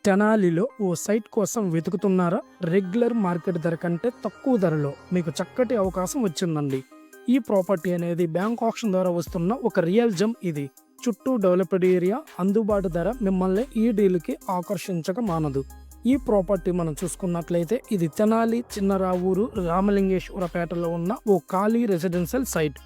తెనాలిలో ఓ సైట్ కోసం వెతుకుతున్నారా? Regular market ధర కంటే తక్కువ ధరలో మీకు చక్కటి అవకాశం వచ్చిందండి. ఈ ప్రాపర్టీ అనేది బ్యాంక్ ఆక్షన్ ద్వారా వస్తున్న ఒక రియల్ జెమ్. ఇది చుట్టూ డెవలప్డ్ ఏరియా, అందుబాటు ధర మిమ్మల్ని ఈ డీల్కి ఆకర్షించక మానదు. ఈ ప్రాపర్టీ మనం చూసుకున్నట్లయితే ఇది తెనాలి చిన్నరావూరు రామలింగేశ్వరపేటలో ఉన్న ఓ ఖాళీ రెసిడెన్షియల్ సైట్.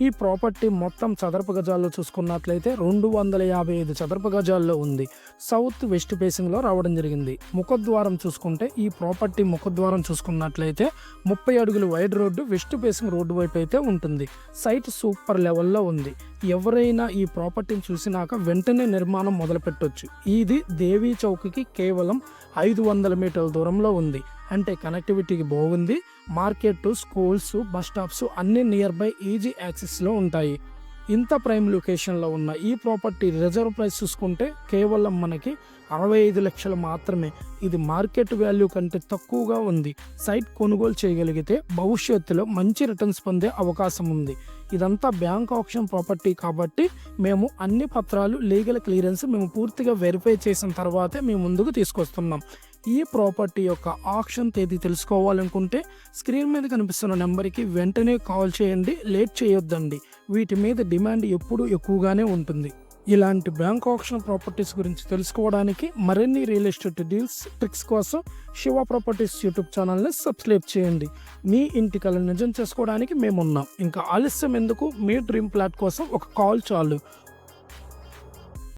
ఈ ప్రాపర్టీ మొత్తం చదరపు గజాల్లో చూసుకున్నట్లయితే 255 చదరపు గజాల్లో ఉంది. సౌత్ వెస్ట్ ఫేసింగ్లో రావడం జరిగింది. ముఖద్వారం చూసుకుంటే ఈ ప్రాపర్టీ ముఖద్వారం చూసుకున్నట్లయితే 30 అడుగుల wide road west facing road వైపు అయితే ఉంటుంది. సైట్ సూపర్ లెవెల్లో ఉంది. ఎవరైనా ఈ ప్రాపర్టీని చూసినాక వెంటనే నిర్మాణం మొదలు పెట్టొచ్చు. ఇది దేవీ చౌక్కి కేవలం 500 మీటర్ల దూరంలో ఉంది. అంటే కనెక్టివిటీకి బాగుంది. మార్కెట్, స్కూల్స్, బస్ స్టాప్స్ అన్ని నియర్ బై ఈజీ యాక్సెస్లో ఉంటాయి. ఇంత ప్రైమ్ లొకేషన్లో ఉన్న ఈ ప్రాపర్టీ రిజర్వ్ ప్రైస్ చూసుకుంటే కేవలం మనకి 65 లక్షలు మాత్రమే. ఇది మార్కెట్ వాల్యూ కంటే తక్కువగా ఉంది. సైట్ కొనుగోలు చేయగలిగితే భవిష్యత్తులో మంచి రిటర్న్స్ పొందే అవకాశం ఉంది. ఇదంతా బ్యాంక్ ఆక్షన్ ప్రాపర్టీ కాబట్టి మేము అన్ని పత్రాలు, లీగల్ క్లియరెన్స్ మేము పూర్తిగా వెరిఫై చేసిన తర్వాతే మేము ముందుకు తీసుకొస్తున్నాం. ఈ ప్రాపర్టీ యొక్క ఆక్షన్ తేదీ తెలుసుకోవాలనుకుంటే స్క్రీన్ మీద కనిపిస్తున్న నెంబర్కి వెంటనే కాల్ చేయండి. లేట్ చేయొద్దండి. వీటి మీద డిమాండ్ ఎప్పుడూ ఎక్కువగానే ఉంటుంది. ఇలాంటి బ్యాంక్ ఆక్షన్ ప్రాపర్టీస్ గురించి తెలుసుకోవడానికి మరిన్ని రియల్ ఎస్టేట్ డీల్స్, ట్రిక్స్ కోసం శివ ప్రాపర్టీస్ యూట్యూబ్ ఛానల్ని సబ్స్క్రైబ్ చేయండి. మీ ఇంటి కలను నిజం చేసుకోవడానికి మేమున్నాం. ఇంకా ఆలస్యం ఎందుకు? మీ డ్రీమ్ ప్లాట్ కోసం ఒక కాల్ చాలు.